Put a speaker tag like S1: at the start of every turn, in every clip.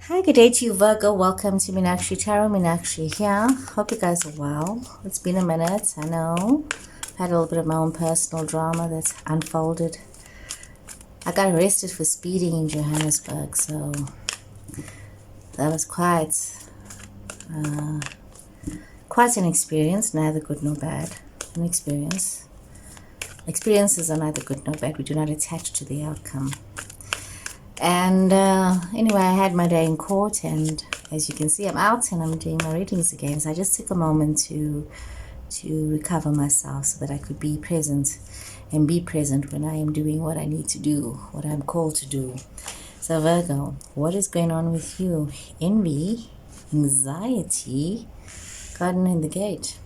S1: Hi, good day to you, Virgo. Welcome to Meenakshi Tarot. Meenakshi here. Hope you guys are well. It's been a minute, I know. I've had a little bit of my own personal drama that's unfolded. I got arrested for speeding in Johannesburg, so that was quite an experience, neither good nor bad. An experience. Experiences are neither good nor bad. We do not attach to the outcome. And anyway, I had my day in court, and as you can see, I'm out and I'm doing my readings again. So I just took a moment to recover myself so that I could be present and be present when I am doing what I need to do, what I'm called to do. So Virgo, what is going on with you? Envy, anxiety, garden in the gate.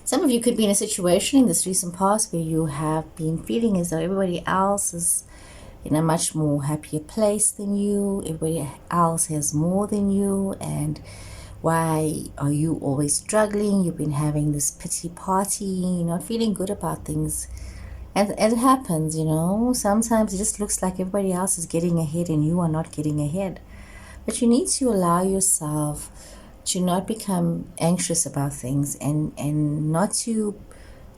S1: Some of you could be in a situation in this recent past where you have been feeling as though everybody else is in a much more happier place than you. Everybody else has more than you, and why are you always struggling? You've been having this pity party, you're not feeling good about things. And it happens, you know. Sometimes it just looks like everybody else is getting ahead and you are not getting ahead. But you need to allow yourself to not become anxious about things and not to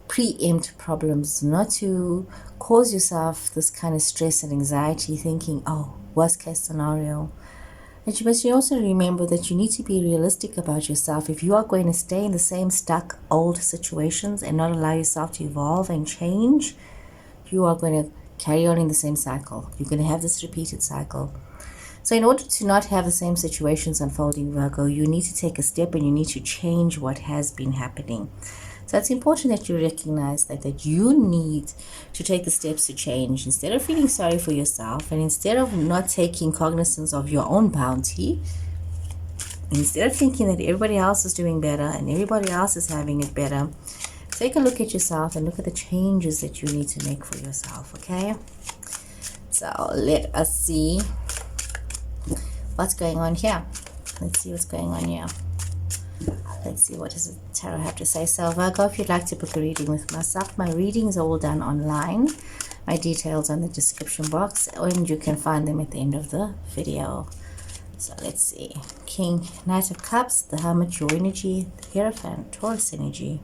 S1: preempt problems, not to cause yourself this kind of stress and anxiety thinking, oh, worst case scenario. But you also remember that you need to be realistic about yourself. If you are going to stay in the same stuck old situations and not allow yourself to evolve and change, you are going to carry on in the same cycle. You're going to have this repeated cycle. So in order to not have the same situations unfolding, Virgo, you need to take a step and you need to change what has been happening. So it's important that you recognize that you need to take the steps to change. Instead of feeling sorry for yourself and instead of not taking cognizance of your own bounty, instead of thinking that everybody else is doing better and everybody else is having it better, take a look at yourself and look at the changes that you need to make for yourself, okay? So let us see what's going on here. Let's see what's going on here. Let's see what does the tarot have to say. So Virgo, if you'd like to book a reading with myself, my readings are all done online. My details are in the description box, and you can find them at the end of the video. So let's see. King, Knight of Cups, the Hermit, your energy, the Hierophant, Taurus energy.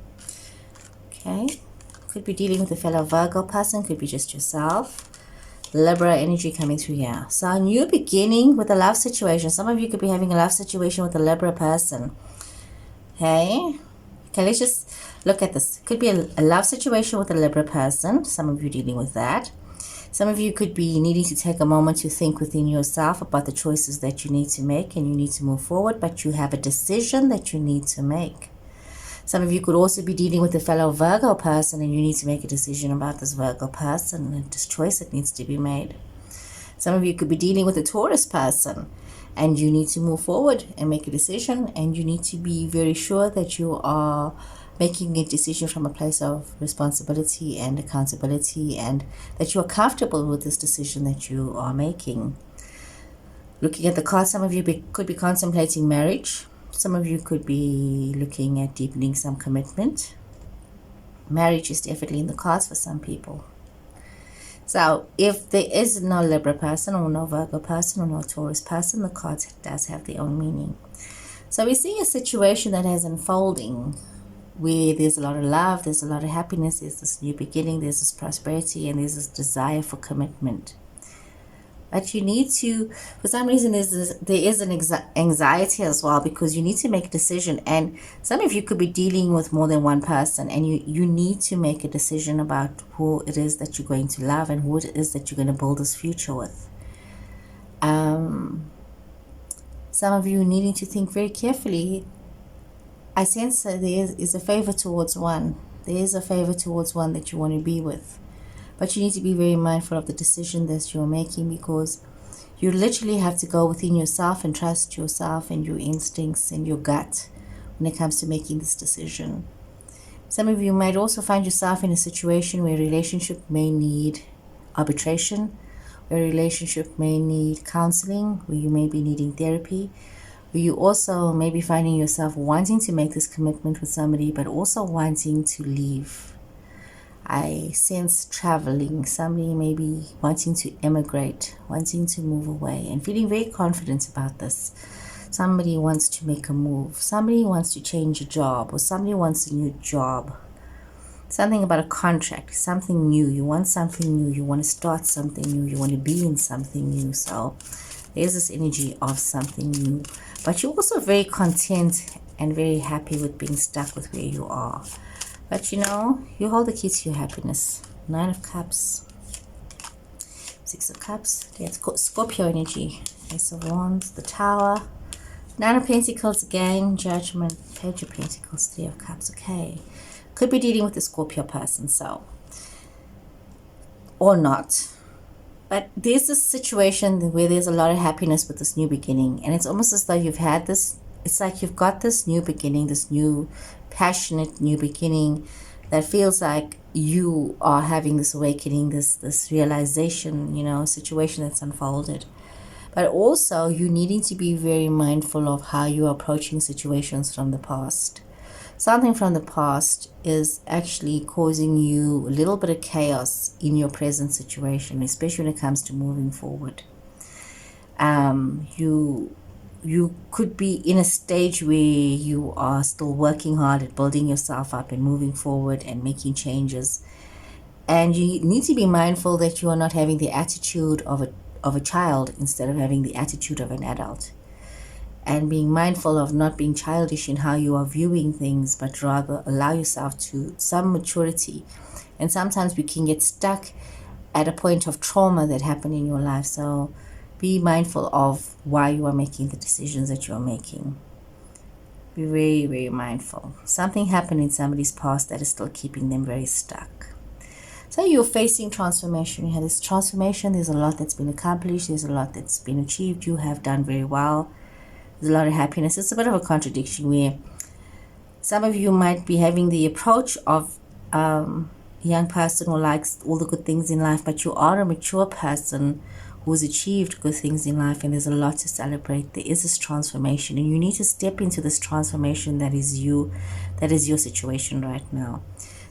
S1: Okay. Could be dealing with a fellow Virgo person, could be just yourself. Libra energy coming through here. So a new beginning with a love situation. Some of you could be having a love situation with a Libra person. Okay, let's just look at this. Could be a love situation with a Libra person. Some of you dealing with that. Some of you could be needing to take a moment to think within yourself about the choices that you need to make and you need to move forward, but you have a decision that you need to make. Some of you could also be dealing with a fellow Virgo person and you need to make a decision about this Virgo person and this choice that needs to be made. Some of you could be dealing with a Taurus person and you need to move forward and make a decision, and you need to be very sure that you are making a decision from a place of responsibility and accountability, and that you are comfortable with this decision that you are making. Looking at the cards, some of you could be contemplating marriage. Some of you could be looking at deepening some commitment. Marriage is definitely in the cards for some people. So if there is no Libra person or no Virgo person or no Taurus person, the cards does have their own meaning. So we're seeing a situation that is unfolding where there's a lot of love, there's a lot of happiness, there's this new beginning, there's this prosperity, and there's this desire for commitment. But you need to, for some reason, there is an anxiety as well, because you need to make a decision. And some of you could be dealing with more than one person, and you need to make a decision about who it is that you're going to love and who it is that you're going to build this future with. Some of you needing to think very carefully. I sense that there is a favor towards one. There is a favor towards one that you want to be with. But you need to be very mindful of the decision that you're making, because you literally have to go within yourself and trust yourself and your instincts and your gut when it comes to making this decision. Some of you might also find yourself in a situation where a relationship may need arbitration, where a relationship may need counseling, where you may be needing therapy, where you also may be finding yourself wanting to make this commitment with somebody but also wanting to leave. I sense traveling, somebody maybe wanting to emigrate, wanting to move away, and feeling very confident about this. Somebody wants to make a move, somebody wants to change a job, or somebody wants a new job. Something about a contract, something new. You want something new, you want to start something new, you want to be in something new. So there's this energy of something new. But you're also very content and very happy with being stuck with where you are. But you know, you hold the key to your happiness. 9 of Cups, 6 of Cups, that's Scorpio energy, Ace of Wands, the Tower, 9 of Pentacles again, Judgment, Page of Pentacles, 3 of Cups. Okay, could be dealing with a Scorpio person, so, or not. But there's this situation where there's a lot of happiness with this new beginning, and it's almost as though you've had this, it's like you've got this new beginning, this new passionate new beginning that feels like you are having this awakening, this realization, you know, situation that's unfolded. But also you needing to be very mindful of how you are approaching situations from the past. Something from the past is actually causing you a little bit of chaos in your present situation, especially when it comes to moving forward. You could be in a stage where you are still working hard at building yourself up and moving forward and making changes. And you need to be mindful that you are not having the attitude of a child instead of having the attitude of an adult. And being mindful of not being childish in how you are viewing things, but rather allow yourself to some maturity. And sometimes we can get stuck at a point of trauma that happened in your life. So be mindful of why you are making the decisions that you are making. Be very, very mindful. Something happened in somebody's past that is still keeping them very stuck. So you're facing transformation. You had this transformation. There's a lot that's been accomplished. There's a lot that's been achieved. You have done very well. There's a lot of happiness. It's a bit of a contradiction where some of you might be having the approach of a young person who likes all the good things in life, but you are a mature person who's achieved good things in life, and there's a lot to celebrate. There is this transformation, and you need to step into this transformation that is you, that is your situation right now.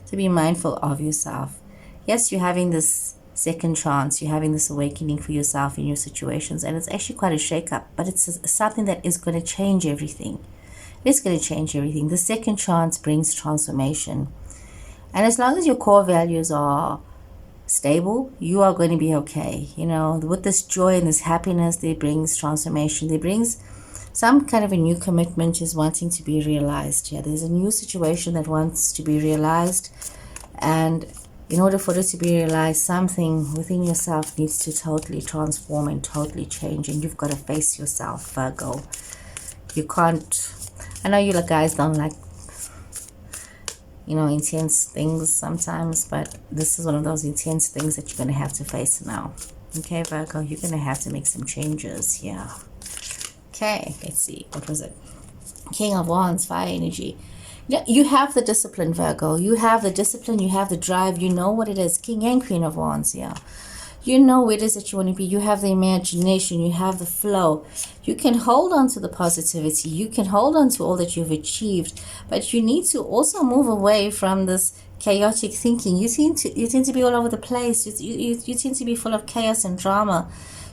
S1: So be mindful of yourself. Yes, you're having this second chance, you're having this awakening for yourself in your situations, and it's actually quite a shake-up, but it's something that is going to change everything. It's going to change everything. The second chance brings transformation. And as long as your core values are stable, you are going to be okay. You know, with this joy and this happiness, there brings transformation. There brings some kind of a new commitment is wanting to be realized. Yeah, there's a new situation that wants to be realized, and in order for it to be realized, something within yourself needs to totally transform and totally change, and you've got to face yourself, Virgo. You can't, I know you guys don't like, you know, intense things sometimes, but this is one of those intense things that you're going to have to face now. Okay, Virgo, you're going to have to make some changes here. Okay, let's see. What was it? King of Wands, fire energy. Yeah, you have the discipline, Virgo. You have the discipline. You have the drive. You know what it is. King and Queen of Wands, yeah. You know where it is that you want to be. You have the imagination. You have the flow. You can hold on to the positivity. You can hold on to all that you've achieved. But you need to also move away from this chaotic thinking. You tend to be all over the place. You tend to be full of chaos and drama.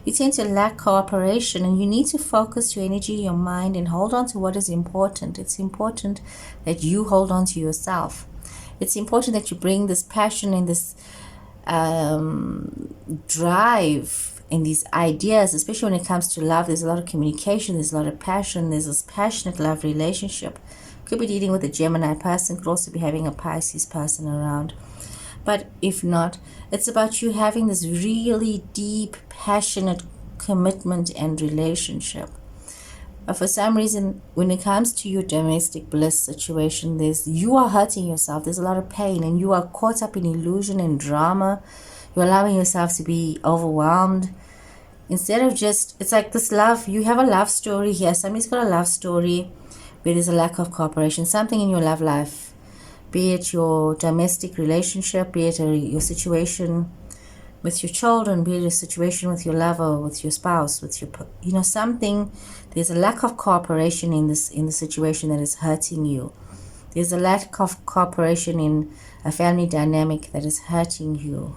S1: You tend to lack cooperation, and you need to focus your energy, your mind, and hold on to what is important. It's important that you hold on to yourself. It's important that you bring this passion and this drive and these ideas, especially when it comes to love. There's a lot of communication, there's a lot of passion, there's this passionate love relationship. Could be dealing with a Gemini person, could also be having a Pisces person around. But if not, it's about you having this really deep, passionate commitment and relationship. But for some reason, when it comes to your domestic bliss situation, you are hurting yourself. There's a lot of pain, and you are caught up in illusion and drama. You're allowing yourself to be overwhelmed. Instead of just, it's like this love, you have a love story here. Somebody's got a love story where there's a lack of cooperation. Something in your love life, be it your domestic relationship, be it your situation with your children, be it a situation with your lover, with your spouse, with your, you know, something, there's a lack of cooperation in the situation that is hurting you. There's a lack of cooperation in a family dynamic that is hurting you.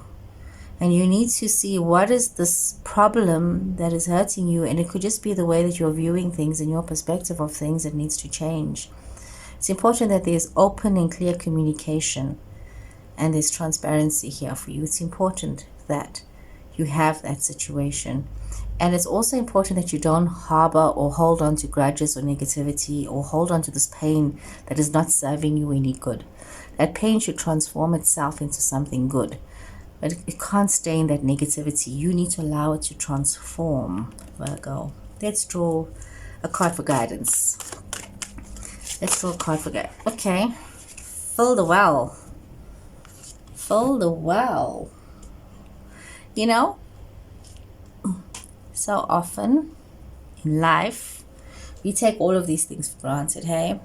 S1: And you need to see what is this problem that is hurting you. And it could just be the way that you're viewing things and your perspective of things that needs to change. It's important that there's open and clear communication and there's transparency here for you. It's important that you have that situation. And it's also important that you don't harbor or hold on to grudges or negativity or hold on to this pain that is not serving you any good. That pain should transform itself into something good. But it can't stay in that negativity. You need to allow it to transform, Virgo. Let's draw a card for guidance. Let's draw a card for guidance. Okay. Fill the well. Fill the well. You know, so often in life, we take all of these things for granted, hey?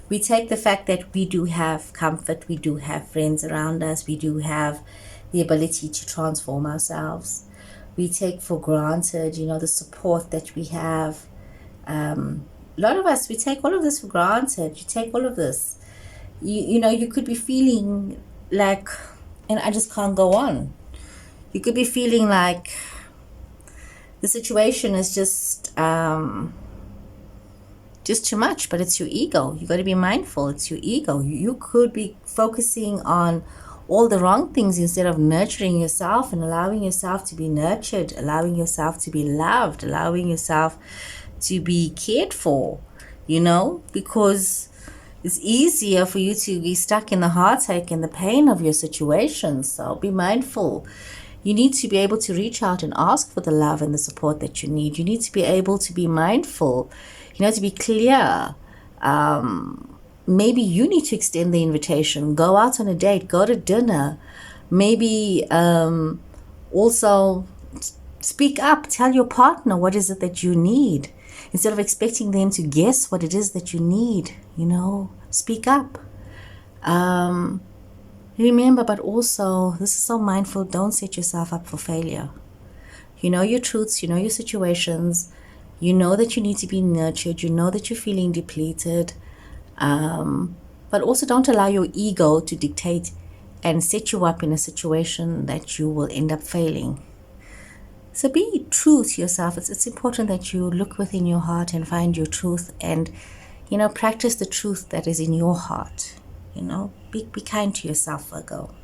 S1: We take the fact that we do have comfort, we do have friends around us, we do have the ability to transform ourselves. We take for granted, you know, the support that we have. A lot of us, we take all of this for granted. You take all of this. You know, you could be feeling like, and I just can't go on. You could be feeling like the situation is just too much, but it's your ego. You got to be mindful. It's your ego. You could be focusing on all the wrong things instead of nurturing yourself and allowing yourself to be nurtured, allowing yourself to be loved, allowing yourself to be cared for, you know, because it's easier for you to be stuck in the heartache and the pain of your situation. So be mindful. You need to be able to reach out and ask for the love and the support that you need. You need to be able to be mindful, you know, to be clear. Maybe you need to extend the invitation, go out on a date, go to dinner. Maybe also speak up, tell your partner what is it that you need. Instead of expecting them to guess what it is that you need, you know, speak up. Remember, but also, this is so mindful, don't set yourself up for failure. You know your truths, you know your situations, you know that you need to be nurtured, you know that you're feeling depleted. But also don't allow your ego to dictate and set you up in a situation that you will end up failing. So be true to yourself. It's important that you look within your heart and find your truth and, you know, practice the truth that is in your heart. You know, be kind to yourself, Virgo.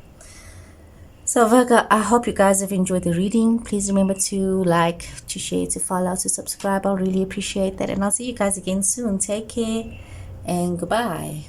S1: So Virgo, I hope you guys have enjoyed the reading. Please remember to like, to share, to follow, to subscribe. I'll really appreciate that. And I'll see you guys again soon. Take care and goodbye.